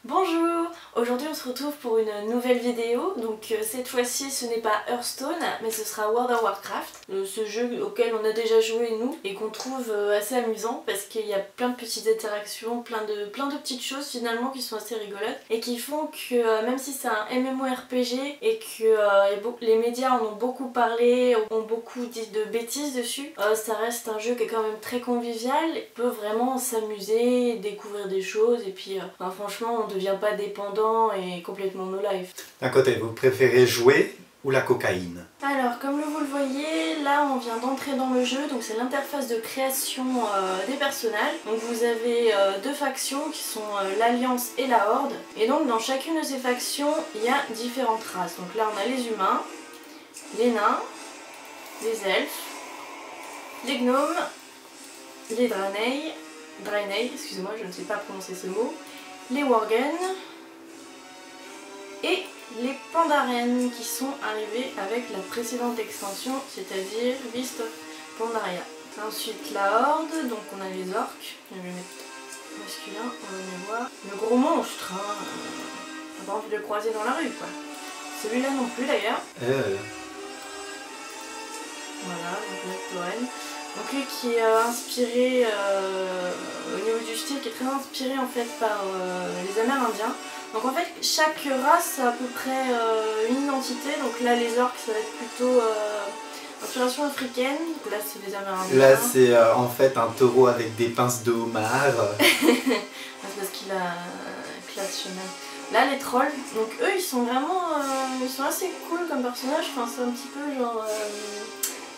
Bonjour! Aujourd'hui on se retrouve pour une nouvelle vidéo, donc cette fois-ci ce n'est pas Hearthstone mais ce sera World of Warcraft, ce jeu auquel on a déjà joué nous et qu'on trouve assez amusant parce qu'il y a plein de petites interactions, plein de petites choses finalement qui sont assez rigolotes et qui font que même si c'est un MMORPG et que les médias en ont beaucoup parlé, ont beaucoup dit de bêtises dessus, ça reste un jeu qui est quand même très convivial et peut vraiment s'amuser, découvrir des choses et puis franchement on devient pas dépendant et complètement no life. D'un côté, vous préférez jouer ou la cocaïne? Alors comme vous le voyez, là on vient d'entrer dans le jeu, donc c'est l'interface de création des personnages. Donc vous avez deux factions qui sont l'Alliance et la Horde. Et donc dans chacune de ces factions, il y a différentes races. Donc là on a les humains, les nains, les elfes, les gnomes, les draenei, excusez-moi je ne sais pas prononcer ce mot, les worgen et les Pandaren qui sont arrivés avec la précédente extension, c'est-à-dire Beast of Pandaria. Ensuite la Horde, donc on a les orques, je vais mettre masculin, on va les voir. Le gros monstre, hein, on n'a pas envie de le croiser dans la rue quoi. Celui-là non plus d'ailleurs. Voilà, donc la Tauren. Donc lui qui est inspiré au niveau du style, qui est très inspiré en fait par les Amérindiens. Donc en fait chaque race a à peu près une identité. Donc là les orques ça va être plutôt inspiration africaine. Là c'est les Amérindiens. Là c'est en fait un taureau avec des pinces de homard. C'est parce qu'il a classe chemin. Là les trolls, donc eux ils sont vraiment ils sont assez cool comme personnages. Enfin c'est un petit peu genre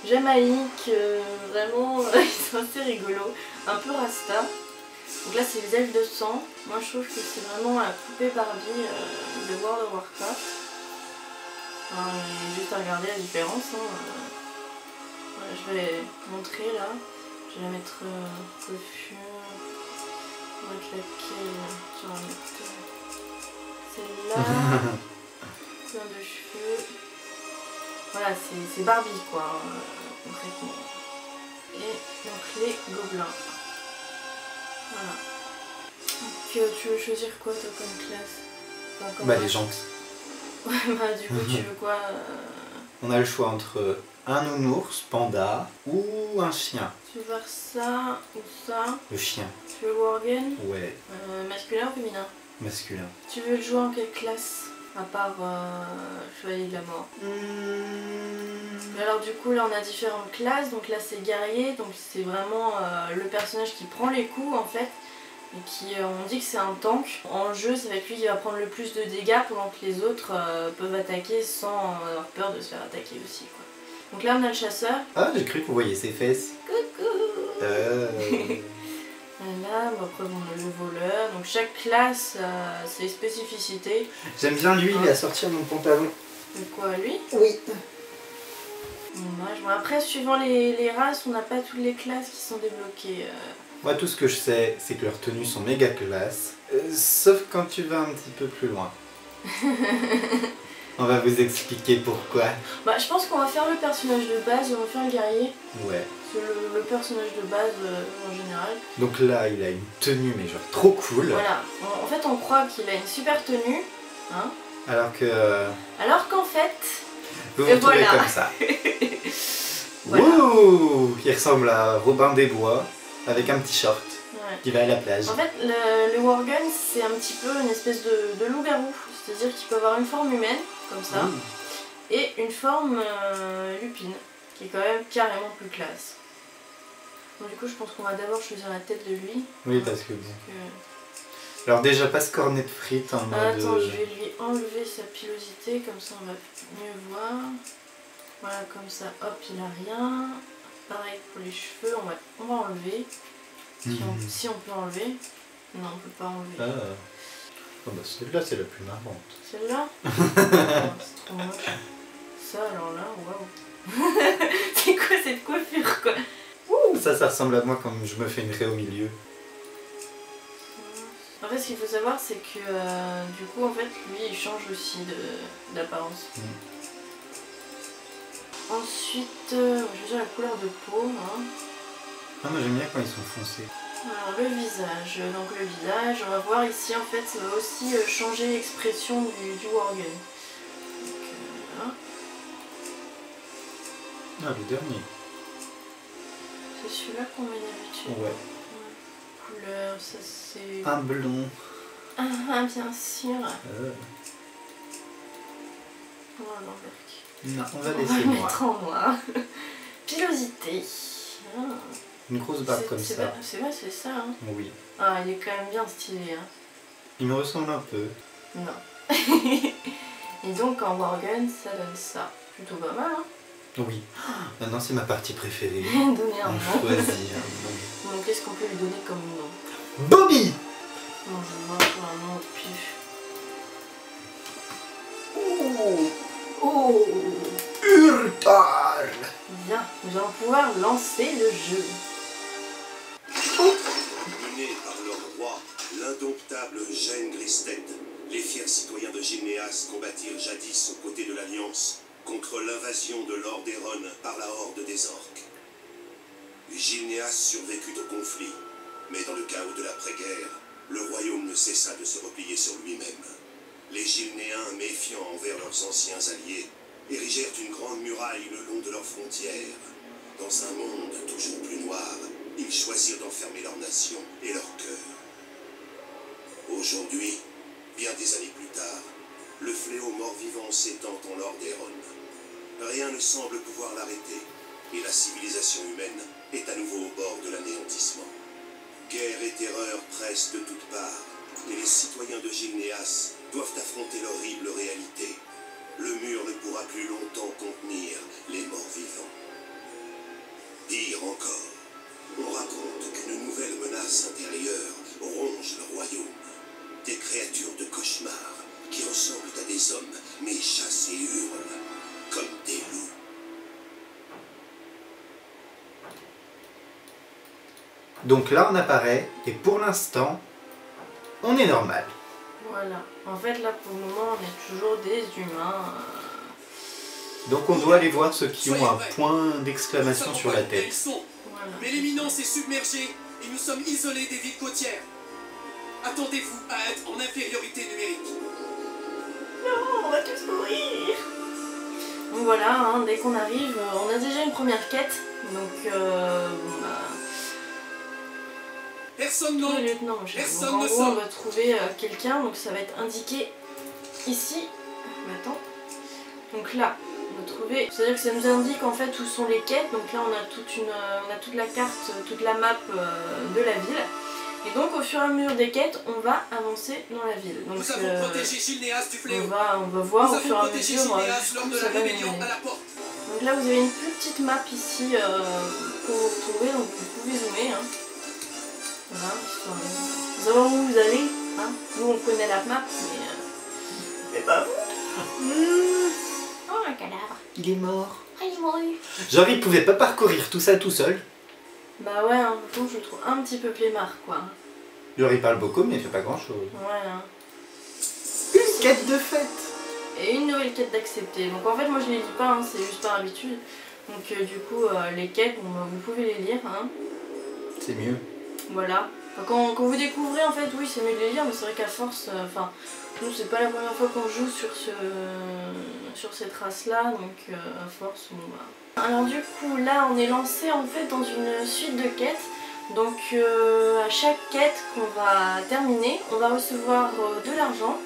Jamaïque, vraiment ils sont assez rigolos, un peu rasta. Donc là c'est les elfes de sang. Moi je trouve que c'est vraiment la poupée Barbie de World of Warcraft. Enfin, juste à regarder la différence. Hein. Voilà, je vais montrer là. Je vais la mettre coiffure. On va mettre laquelle? Je vais la mettre celle-là. Plein de cheveux. Voilà, c'est Barbie quoi, concrètement. Et donc les gobelins. Voilà. Donc tu veux choisir quoi toi comme classe? Bah les gens. Ouais bah du coup tu veux quoi On a le choix entre un nounours, panda ou un chien. Tu veux faire ça ou ça? Le chien. Tu veux worgen? Ouais. Masculin ou féminin? Masculin. Tu veux le jouer en quelle classe? À part Chevalier de la Mort. Alors du coup là on a différentes classes, donc là c'est guerrier, donc c'est vraiment le personnage qui prend les coups en fait, et qui on dit que c'est un tank. En jeu c'est avec lui qui va prendre le plus de dégâts pendant que les autres peuvent attaquer sans avoir peur de se faire attaquer aussi quoi. Donc là on a le chasseur. Ah j'ai cru que vous voyiez ses fesses. Coucou. Voilà, après on a le voleur, donc chaque classe a ses spécificités. J'aime bien lui, il a sorti mon pantalon. De quoi lui? Oui. Dommage. Bon, après suivant les races, on n'a pas toutes les classes qui sont débloquées. Moi tout ce que je sais, c'est que leurs tenues sont méga classe. Sauf quand tu vas un petit peu plus loin. On va vous expliquer pourquoi. Bah je pense qu'on va faire le personnage de base et on va faire le guerrier. Ouais. C'est le personnage de base en général. Donc là il a une tenue mais genre trop cool. Voilà. En fait on croit qu'il a une super tenue. Hein, alors que... alors qu'en fait... Vous vous trouvez comme ça. Voilà. Wouh, il ressemble à Robin des Bois avec un petit short qui va à la plage. En fait le worgen c'est un petit peu une espèce de loup-garou. C'est-à-dire qu'il peut avoir une forme humaine, comme ça, et une forme lupine, qui est quand même carrément plus classe. Donc du coup je pense qu'on va d'abord choisir la tête de lui. Oui parce que... Alors déjà pas ce cornet de frites en mode... Attends, je vais lui enlever sa pilosité, comme ça on va mieux voir. Voilà, comme ça, hop, il a rien. Pareil pour les cheveux, on va enlever. Si on peut enlever. Non, on peut pas enlever. Oh bah celle-là c'est la plus marrante. Celle-là c'est trop moche. Ça alors là, waouh. C'est quoi cette coiffure quoi? Ouh, ça ressemble à moi quand je me fais une raie au milieu. En fait ce qu'il faut savoir c'est que du coup en fait lui il change aussi d'apparence. Ensuite, je vais dire la couleur de peau. Hein. Ah moi j'aime bien quand ils sont foncés. Alors le visage, donc le visage, on va voir ici en fait ça va aussi changer l'expression du Worgen. Donc voilà. Ah, le dernier. C'est celui-là qu'on met d'habitude. Ouais. Couleur, ça c'est... Un blond. Ah bien sûr. Non, on va On laisser va noir. mettre en noir. Pilosité. Ah. Une grosse barbe comme ça. C'est vrai, c'est ça. Hein. Oui. Ah, il est quand même bien stylé. Hein. Il me ressemble un peu. Non. Et donc en Worgen, ça donne ça. Plutôt pas mal. Hein. Oui. Maintenant, c'est ma partie préférée. Donner un nom. Choisis un nom. Donc qu'est-ce qu'on peut lui donner comme nom? Bobby. Non, je vois pour un nom au pif. Oh. Urtar. Bien, nous allons pouvoir lancer le jeu. Menés par leur roi, l'indomptable Gêne Gristed, les fiers citoyens de Gilnéas combattirent jadis aux côtés de l'Alliance contre l'invasion de l'Ordaeron par la horde des orques. Gilnéas survécut au conflit, mais dans le chaos de l'après-guerre, le royaume ne cessa de se replier sur lui-même. Les Gilnéens, méfiants envers leurs anciens alliés, érigèrent une grande muraille le long de leurs frontières. Dans un monde toujours plus noir, ils choisirent d'enfermer leur nation et leur cœur. Aujourd'hui, bien des années plus tard, le fléau mort-vivant s'étend en Lordaeron. Rien ne semble pouvoir l'arrêter, et la civilisation humaine est à nouveau au bord de l'anéantissement. Guerre et terreur pressent de toutes parts, et les citoyens de Gilnéas doivent affronter l'horrible réalité. Le mur ne pourra plus longtemps contenir les morts-vivants. Pire encore, on raconte qu'une nouvelle menace intérieure ronge le royaume. Des créatures de cauchemar qui ressemblent à des hommes, mais chassent et hurlent comme des loups. Donc là, on apparaît, et pour l'instant, on est normal. Voilà. En fait, là, pour le moment, on est toujours des humains. Donc on doit aller voir ceux qui ont un point d'exclamation sur la tête. Voilà. Mais l'éminence est submergée et nous sommes isolés des villes côtières. Attendez-vous à être en infériorité numérique. Non, on va tous mourir. Donc voilà, hein, dès qu'on arrive, on a déjà une première quête. Donc, Personne tous n'entre. les lieutenants, mon cher. Personne Donc, en ne gros, sort. on va trouver quelqu'un, donc ça va être indiqué ici. Attends. Donc là, on va trouver. C'est-à-dire que ça nous indique en fait où sont les quêtes. Donc là, on a toute la carte, toute la map de la ville. Et donc, au fur et à mesure des quêtes, on va avancer dans la ville. Donc, Nous avons protégé Gilnéas du fléau. on va voir Nous au fur avons et à protégé mesure Gilnéas lors jusqu'où de ça la va rébellion mener. à la porte. Donc là, vous avez une plus petite map ici pour vous retrouver, donc vous pouvez zoomer. Hein. Voilà, histoire de savoir où vous allez. Hein. Nous, on connaît la map, mais pas vous. Oh, un cadavre. Il est mort. Ah, il est mort. Genre, il pouvait pas parcourir tout ça tout seul. Bah ouais, hein, donc je le trouve un petit peu plémard, quoi. Genre, il parle beaucoup, mais il fait pas grand chose. Ouais, hein. Une quête de fête. Et une nouvelle quête d'accepter. Donc en fait, moi je les lis pas, hein, c'est juste par habitude. Donc du coup, les quêtes, bon, vous pouvez les lire. Hein. C'est mieux. Voilà. Enfin, quand vous découvrez, en fait, oui, c'est mieux de les lire, mais c'est vrai qu'à force, enfin, nous, c'est pas la première fois qu'on joue sur cette race-là, donc à force, bon, bah. Alors du coup, là, on est lancé en fait dans une suite de quêtes. Donc à chaque quête qu'on va terminer, on va recevoir de l'argent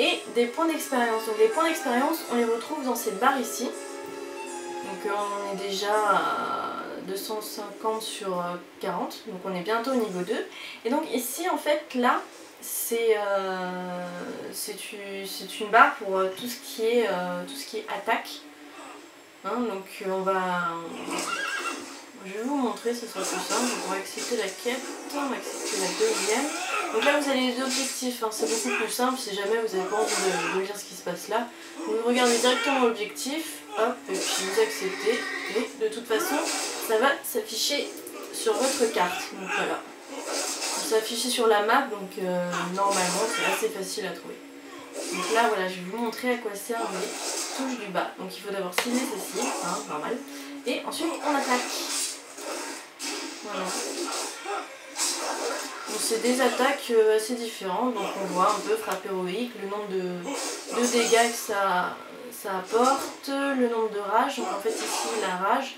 et des points d'expérience. Donc les points d'expérience, on les retrouve dans cette barre ici. Donc on est déjà à 250 sur 40, donc on est bientôt au niveau 2. Et donc ici en fait là, c'est une barre pour tout ce qui est attaque. Hein, donc je vais vous montrer, ce sera plus simple. On va accepter la quête, on va accepter la deuxième. Donc là vous avez les objectifs, hein, c'est beaucoup plus simple si jamais vous n'avez pas envie de lire ce qui se passe là. Vous regardez directement l'objectif, hop, et puis vous acceptez. Et de toute façon, ça va s'afficher sur votre carte. Donc voilà. Ça s'affiche sur la map, donc normalement c'est assez facile à trouver. Donc là voilà, je vais vous montrer à quoi servent les touches du bas. Donc il faut d'abord cibler ceci, hein, normal. Et ensuite on attaque. Voilà. c'est des attaques assez différentes. Donc on voit un peu frappe héroïque, le nombre de dégâts que ça apporte, le nombre de rage. Donc en fait ici la rage.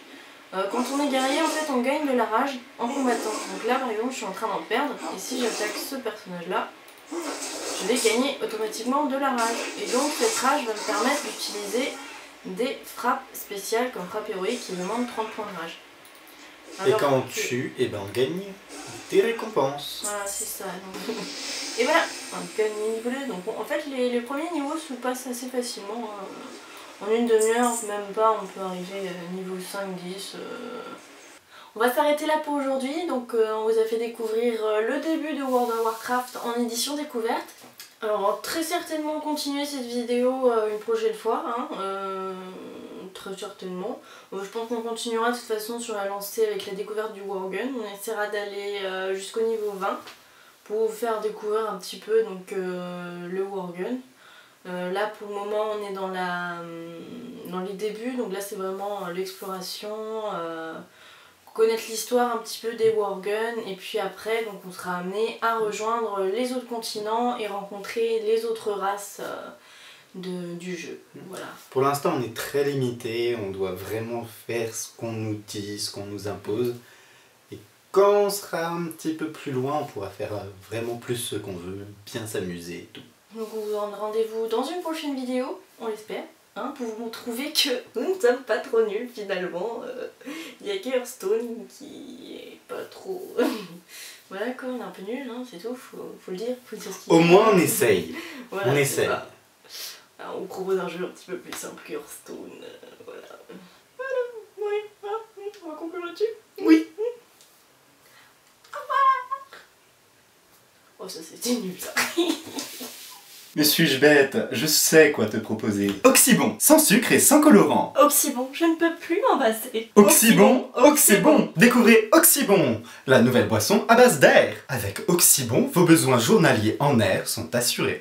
Quand on est guerrier, en fait, on gagne de la rage en combattant. Donc là, par exemple, je suis en train d'en perdre. Et si j'attaque ce personnage-là, je vais gagner automatiquement de la rage. Et donc cette rage va me permettre d'utiliser des frappes spéciales comme frappe héroïque qui demandent 30 points de rage. Alors, et quand on tue, et ben on gagne des récompenses. Voilà, c'est ça. Donc... et voilà, on gagne niveau 2. Donc en fait, les premiers niveaux se passent assez facilement. En une demi-heure, même pas, on peut arriver niveau 5-10. On va s'arrêter là pour aujourd'hui. Donc on vous a fait découvrir le début de World of Warcraft en édition découverte. Alors on va très certainement continuer cette vidéo une prochaine fois, hein, très certainement. Je pense qu'on continuera de toute façon sur la lancée avec la découverte du Worgen. On essaiera d'aller jusqu'au niveau 20 pour vous faire découvrir un petit peu donc, le Worgen. Là pour le moment on est dans les débuts, donc là c'est vraiment l'exploration, connaître l'histoire un petit peu des Worgen, et puis après donc on sera amené à rejoindre les autres continents et rencontrer les autres races du jeu. Voilà. Pour l'instant on est très limité, on doit vraiment faire ce qu'on nous dit, ce qu'on nous impose, et quand on sera un petit peu plus loin on pourra faire vraiment plus ce qu'on veut, bien s'amuser et tout. Donc on vous donne rendez-vous dans une prochaine vidéo, on l'espère, hein, pour vous trouver que nous ne sommes pas trop nuls finalement. Il y a Hearthstone qui est pas trop... voilà quoi, on est un peu nul, hein, c'est tout, faut le dire. Faut dire au moins on essaye, voilà, on essaye. Alors, on propose un jeu un petit peu plus simple que Hearthstone, voilà. Voilà, oui, hein, on va conclure là-dessus. Oui. Au revoir. Oh ça c'était nul ça. Mais suis-je bête? Je sais quoi te proposer. Oxybon, sans sucre et sans colorant. Oxybon, je ne peux plus m'envasser. Oxybon, Oxybon. Découvrez Oxybon, la nouvelle boisson à base d'air. Avec Oxybon, vos besoins journaliers en air sont assurés.